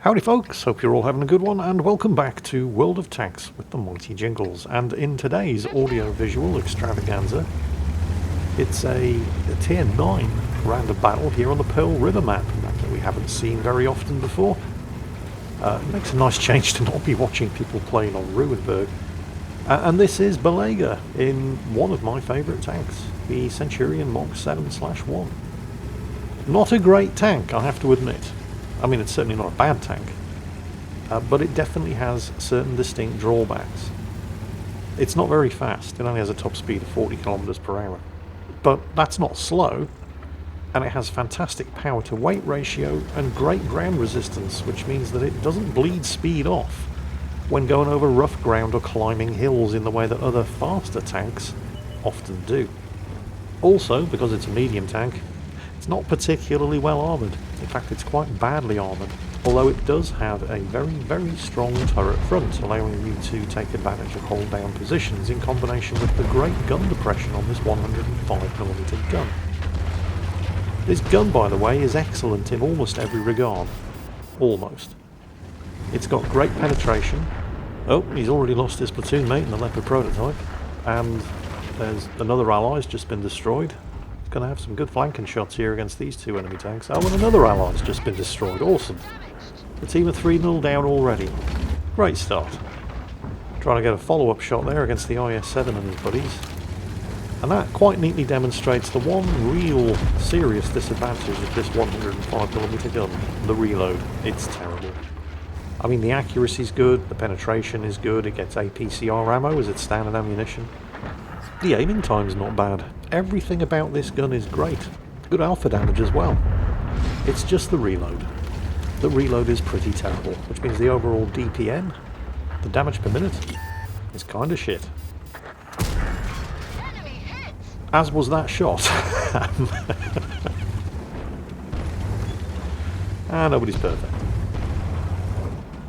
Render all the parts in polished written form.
Howdy folks, hope you're all having a good one, and welcome back to World of Tanks with the mighty Jingles. And in today's audio-visual extravaganza, it's a tier 9 round of battle here on the Pearl River map that we haven't seen very often before. It makes a nice change to not be watching people playing on Ruinberg. And this is Belega in one of my favourite tanks, the Centurion Mach 7/1. Not a great tank, I have to admit. I mean, it's certainly not a bad tank, but it definitely has certain distinct drawbacks. It's not very fast, it only has a top speed of 40 kilometers per hour, but that's not slow, and it has fantastic power to weight ratio and great ground resistance, which means that it doesn't bleed speed off when going over rough ground or climbing hills in the way that other faster tanks often do. Also, because it's a medium tank, it's not particularly well armoured. In fact, it's quite badly armoured, although it does have a very strong turret front, allowing you to take advantage of hold down positions in combination with the great gun depression on this 105mm gun. This gun, by the way, is excellent in almost every regard. Almost. It's got great penetration. Oh, he's already lost his platoon mate in the Leopard prototype, and there's another ally's just been destroyed. Going to have some good flanking shots here against these two enemy tanks. Oh, and another ally's just been destroyed. Awesome. The team are 3-0 down already. Great start. Trying to get a follow-up shot there against the IS-7 and his buddies. And that quite neatly demonstrates the one real serious disadvantage of this 105mm gun. The reload. It's terrible. I mean, the accuracy's good, the penetration is good, it gets APCR ammo as its standard ammunition. The aiming time's not bad. Everything about this gun is great. Good alpha damage as well. It's just the reload. The reload is pretty terrible, which means the overall DPM, the damage per minute, is kinda shit. As was that shot. Nobody's perfect.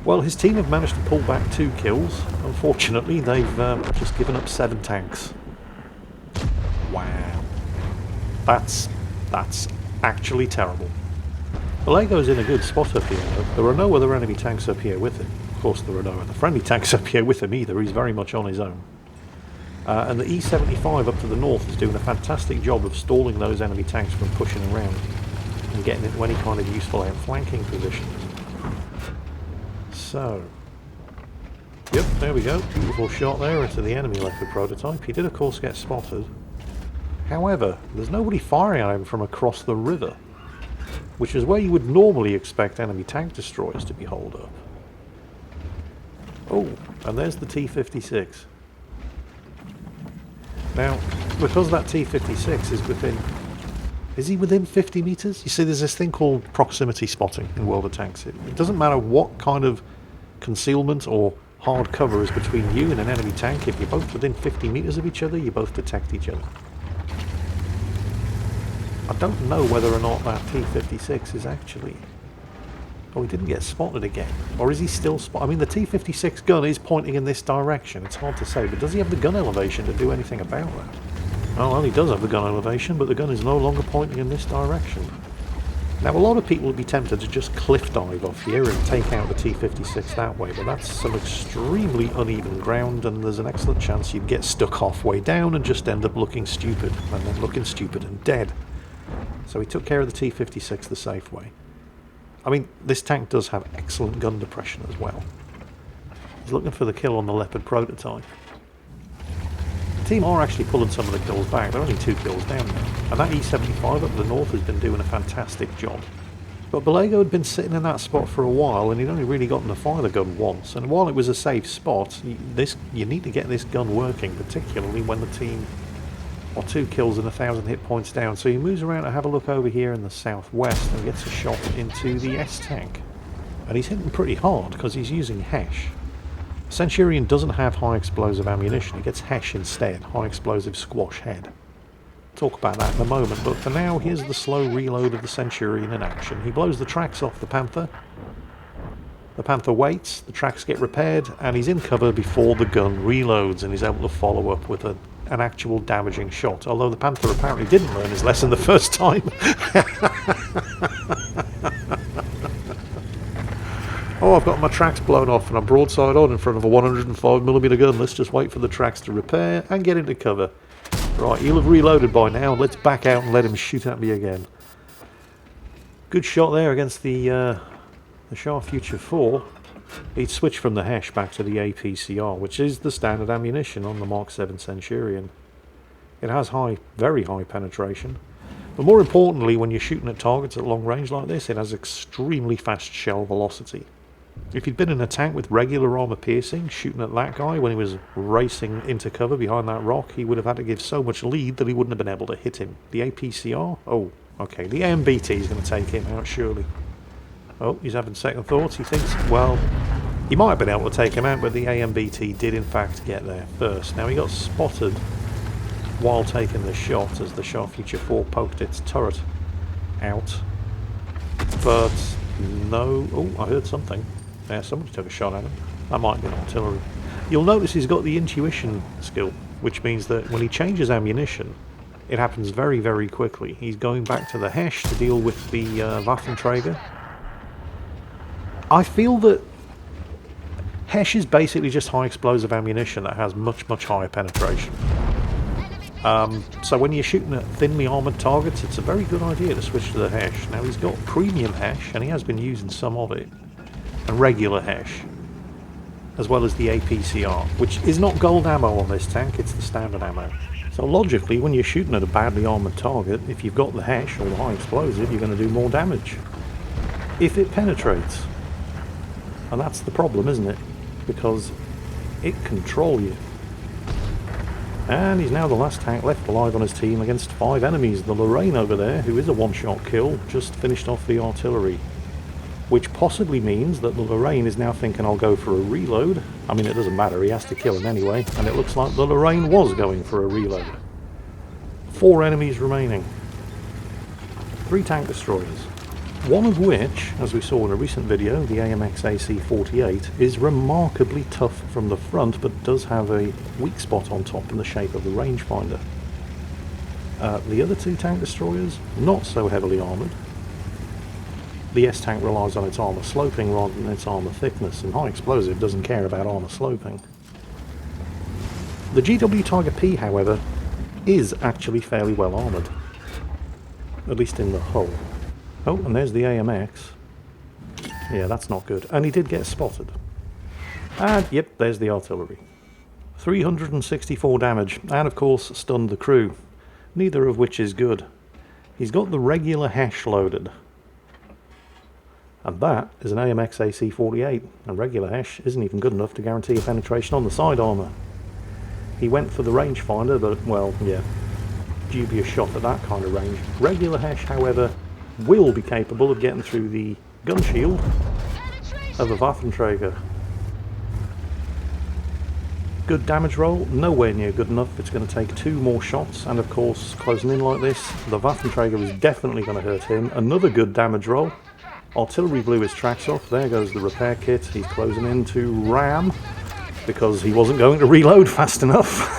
Well, his team have managed to pull back 2 kills. Unfortunately, they've just given up 7 tanks. Wow. That's actually terrible. Belega's in a good spot up here, though. There are no other enemy tanks up here with him. Of course, there are no other friendly tanks up here with him either. He's very much on his own. And the E-75 up to the north is doing a fantastic job of stalling those enemy tanks from pushing around and getting into any kind of useful outflanking positions. So, yep, there we go. Beautiful shot there into the enemy Leopard prototype. He did, of course, get spotted. However, there's nobody firing at him from across the river, which is where you would normally expect enemy tank destroyers to be holed up. Oh, and there's the T-56. Now, because that T-56 is within... Is he within 50 meters? You see, there's this thing called proximity spotting in World of Tanks. It doesn't matter what kind of concealment or hard cover is between you and an enemy tank. If you're both within 50 meters of each other, you both detect each other. I don't know whether or not that T-56 is actually... Oh, he didn't get spotted again. Or is he still spotted? I mean, the T-56 gun is pointing in this direction. It's hard to say, but does he have the gun elevation to do anything about that? Well, he does have the gun elevation, but the gun is no longer pointing in this direction. Now, a lot of people would be tempted to just cliff dive off here and take out the T-56 that way, but that's some extremely uneven ground, and there's an excellent chance you'd get stuck halfway down and just end up looking stupid, and then looking stupid and dead. So he took care of the T-56 the safe way. I mean, this tank does have excellent gun depression as well. He's looking for the kill on the Leopard prototype. The team are actually pulling some of the kills back. They're only 2 kills down now. And that E-75 up the north has been doing a fantastic job. But Belega had been sitting in that spot for a while, and he'd only really gotten to fire the gun once. And while it was a safe spot, you need to get this gun working, particularly when the team are 2 kills and 1,000 hit points down. So he moves around to have a look over here in the southwest and gets a shot into the S-tank. And he's hitting pretty hard because he's using Hesh. Centurion doesn't have high explosive ammunition, it gets Hesh instead, high explosive squash head. Talk about that in a moment, but for now, here's the slow reload of the Centurion in action. He blows the tracks off the Panther. The Panther waits, the tracks get repaired, and he's in cover before the gun reloads, and he's able to follow up with an actual damaging shot, although the Panther apparently didn't learn his lesson the first time. Oh, I've got my tracks blown off and I'm broadside on in front of a 105mm gun. Let's just wait for the tracks to repair and get into cover. Right, he'll have reloaded by now. Let's back out and let him shoot at me again. Good shot there against the Shah Future 4. He'd switched from the Hesh back to the APCR, which is the standard ammunition on the Mark 7 Centurion. It has very high penetration. But more importantly, when you're shooting at targets at long range like this, it has extremely fast shell velocity. If he'd been in a tank with regular armor piercing, shooting at that guy when he was racing into cover behind that rock, he would have had to give so much lead that he wouldn't have been able to hit him. The APCR? Oh, okay. The AMBT is going to take him out, surely. Oh, he's having second thoughts. He thinks, well, he might have been able to take him out, but the AMBT did in fact get there first. Now, he got spotted while taking the shot as the Shah Future 4 poked its turret out. But no... Oh, I heard something. Yeah, somebody took a shot at him. That might be an artillery. You'll notice he's got the intuition skill, which means that when he changes ammunition, it happens very, very quickly. He's going back to the Hesh to deal with the Waffenträger. I feel that Hesh is basically just high explosive ammunition that has much, much higher penetration. So when you're shooting at thinly armoured targets, it's a very good idea to switch to the Hesh. Now, he's got premium Hesh, and he has been using some of it, and regular Hesh, as well as the APCR, which is not gold ammo on this tank, it's the standard ammo. So logically, when you're shooting at a badly armoured target, if you've got the Hesh or the high explosive, you're going to do more damage. If it penetrates. And that's the problem, isn't it? Because it can troll you. And he's now the last tank left alive on his team against 5 enemies. The Lorraine over there, who is a one-shot kill, just finished off the artillery. Which possibly means that the Lorraine is now thinking, I'll go for a reload. I mean, it doesn't matter, he has to kill him anyway. And it looks like the Lorraine was going for a reload. 4 enemies remaining. 3 tank destroyers. One of which, as we saw in a recent video, the AMX AC-48, is remarkably tough from the front, but does have a weak spot on top in the shape of the rangefinder. The other 2 tank destroyers, not so heavily armoured. The S-tank relies on its armour sloping rather than its armour thickness, and high explosive doesn't care about armour sloping. The GW Tiger P, however, is actually fairly well armoured, at least in the hull. Oh, and there's the AMX. Yeah, that's not good. And he did get spotted. And, yep, there's the artillery. 364 damage, and of course stunned the crew. Neither of which is good. He's got the regular Hesh loaded. And that is an AMX AC-48. And regular Hesh isn't even good enough to guarantee a penetration on the side armour. He went for the rangefinder, but, well, yeah, dubious shot at that kind of range. Regular Hesh, however, will be capable of getting through the gun shield of a Waffenträger. Good damage roll, nowhere near good enough. It's going to take 2 more shots, and of course, closing in like this, the Waffenträger is definitely going to hurt him. Another good damage roll. Artillery blew his tracks off. There goes the repair kit. He's closing in to ram because he wasn't going to reload fast enough.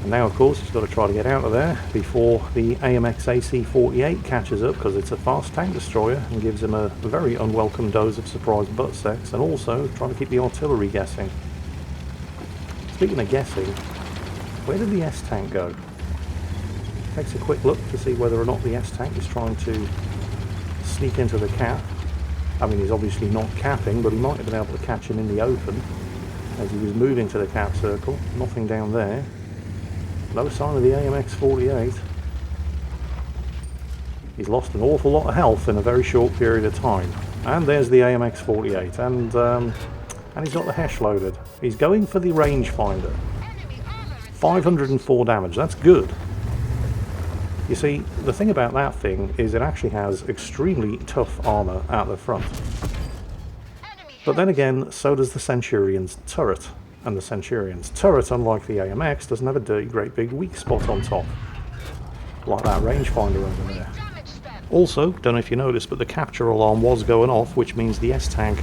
And now, of course, he's got to try to get out of there before the AMX AC-48 catches up, because it's a fast tank destroyer and gives him a very unwelcome dose of surprise butt sex, and also trying to keep the artillery guessing. Speaking of guessing, where did the S-tank go? Takes a quick look to see whether or not the S-tank is trying to sneak into the cap. I mean, he's obviously not capping, but he might have been able to catch him in the open as he was moving to the cap circle. Nothing down there. No sign of the AMX-48. He's lost an awful lot of health in a very short period of time. And there's the AMX-48, and he's got the Hesh loaded. He's going for the rangefinder. 504 damage, that's good. You see, the thing about that thing is it actually has extremely tough armour out the front. But then again, so does the Centurion's turret. And the Centurion's turret, unlike the AMX, doesn't have a dirty great big weak spot on top, like that rangefinder over there. Also, don't know if you noticed, but the capture alarm was going off, which means the S-tank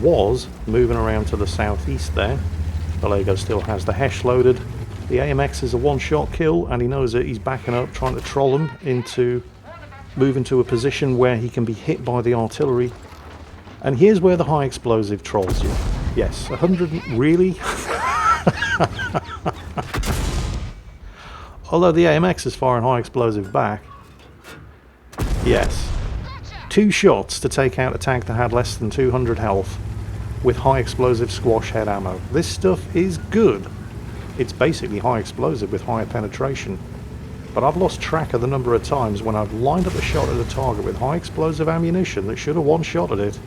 was moving around to the southeast there. Vallejo still has the Hesh loaded. The AMX is a one-shot kill, and he knows that he's backing up, trying to troll him into moving to a position where he can be hit by the artillery And here's where the high explosive trolls you. Yes, 100... Really? Although the AMX is firing high explosive back. Yes. 2 shots to take out a tank that had less than 200 health with high explosive squash head ammo. This stuff is good. It's basically high explosive with higher penetration. But I've lost track of the number of times when I've lined up a shot at a target with high explosive ammunition that should have one-shotted it,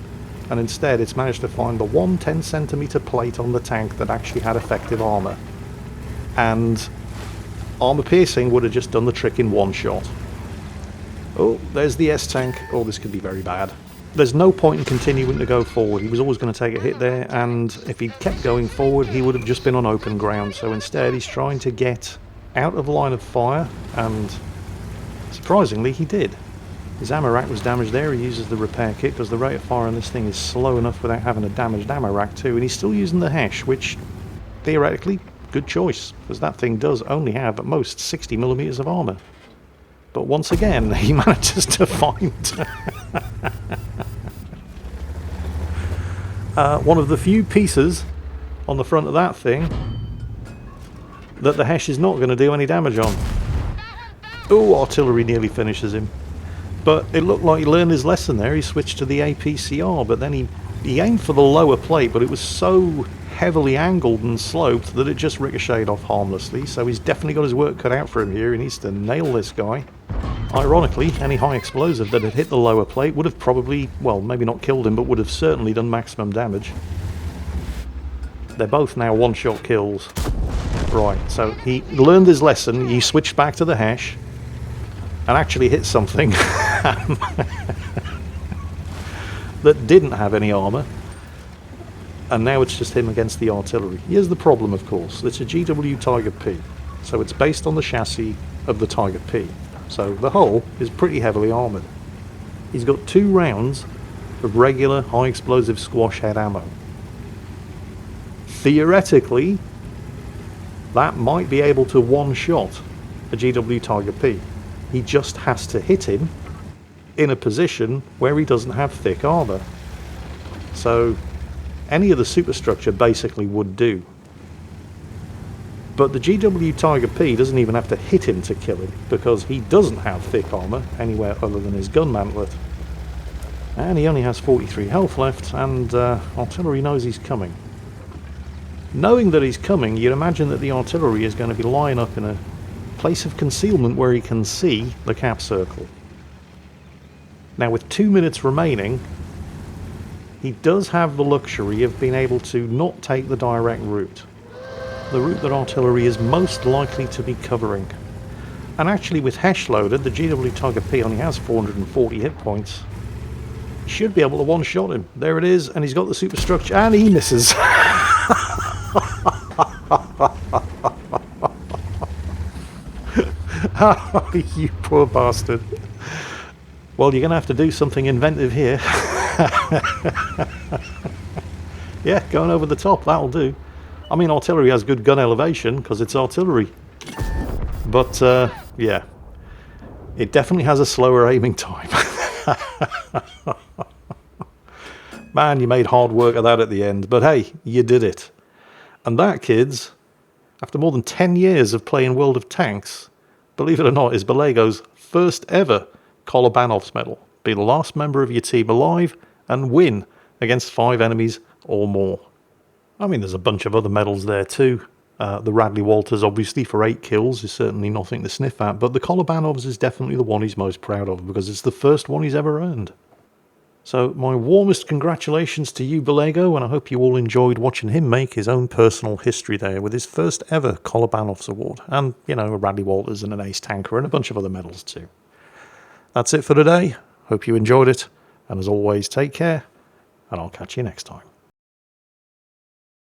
and instead it's managed to find the one 10cm plate on the tank that actually had effective armour. And armour piercing would have just done the trick in one shot. Oh, there's the S-tank. Oh, this could be very bad. There's no point in continuing to go forward. He was always going to take a hit there, and if he'd kept going forward, he would have just been on open ground. So instead, he's trying to get out of line of fire, and surprisingly, he did. His ammo rack was damaged there. He uses the repair kit because the rate of fire on this thing is slow enough without having a damaged ammo rack too, and he's still using the Hesh, which, theoretically, good choice, because that thing does only have, at most, 60mm of armour. But once again, he manages to find one of the few pieces on the front of that thing that the Hesh is not going to do any damage on. Oh, artillery nearly finishes him. But it looked like he learned his lesson there. He switched to the APCR, but then he aimed for the lower plate, but it was so heavily angled and sloped that it just ricocheted off harmlessly. So he's definitely got his work cut out for him here. He needs to nail this guy. Ironically, any high explosive that had hit the lower plate would have probably, well, maybe not killed him, but would have certainly done maximum damage. They're both now one-shot kills. Right, so he learned his lesson, he switched back to the Hesh, and actually hit something that didn't have any armour, and now it's just him against the artillery. Here's the problem, of course. It's a GW Tiger P, so it's based on the chassis of the Tiger P. So the hull is pretty heavily armoured. He's got 2 rounds of regular high explosive squash head ammo. Theoretically, that might be able to one-shot a GW Tiger P. He just has to hit him in a position where he doesn't have thick armour. So any of the superstructure basically would do. But the GW Tiger P doesn't even have to hit him to kill him, because he doesn't have thick armour anywhere other than his gun mantlet. And he only has 43 health left, and artillery knows he's coming. Knowing that he's coming, you'd imagine that the artillery is going to be lying up in a place of concealment where he can see the cap circle. Now, with 2 minutes remaining, he does have the luxury of being able to not take the direct route. The route that artillery is most likely to be covering. And actually, with Hesh loaded, the GW Tiger P only has 440 hit points. He should be able to one-shot him. There it is, and he's got the superstructure, and he misses. Oh, you poor bastard. Well, you're going to have to do something inventive here. Yeah, going over the top, that'll do. I mean, artillery has good gun elevation because it's artillery. But, yeah, it definitely has a slower aiming time. Man, you made hard work of that at the end. But hey, you did it. And that, kids, after more than 10 years of playing World of Tanks, believe it or not, is Belego's first ever Kolobanov's medal. Be the last member of your team alive and win against 5 enemies or more. I mean, there's a bunch of other medals there too. The Radley Walters, obviously, for 8 kills is certainly nothing to sniff at, but the Kolobanov's is definitely the one he's most proud of because it's the first one he's ever earned. So my warmest congratulations to you, Belego, and I hope you all enjoyed watching him make his own personal history there with his first ever Kolobanov's award. And, you know, a Radley Walters and an Ace Tanker and a bunch of other medals too. That's it for today. Hope you enjoyed it. And as always, take care, and I'll catch you next time.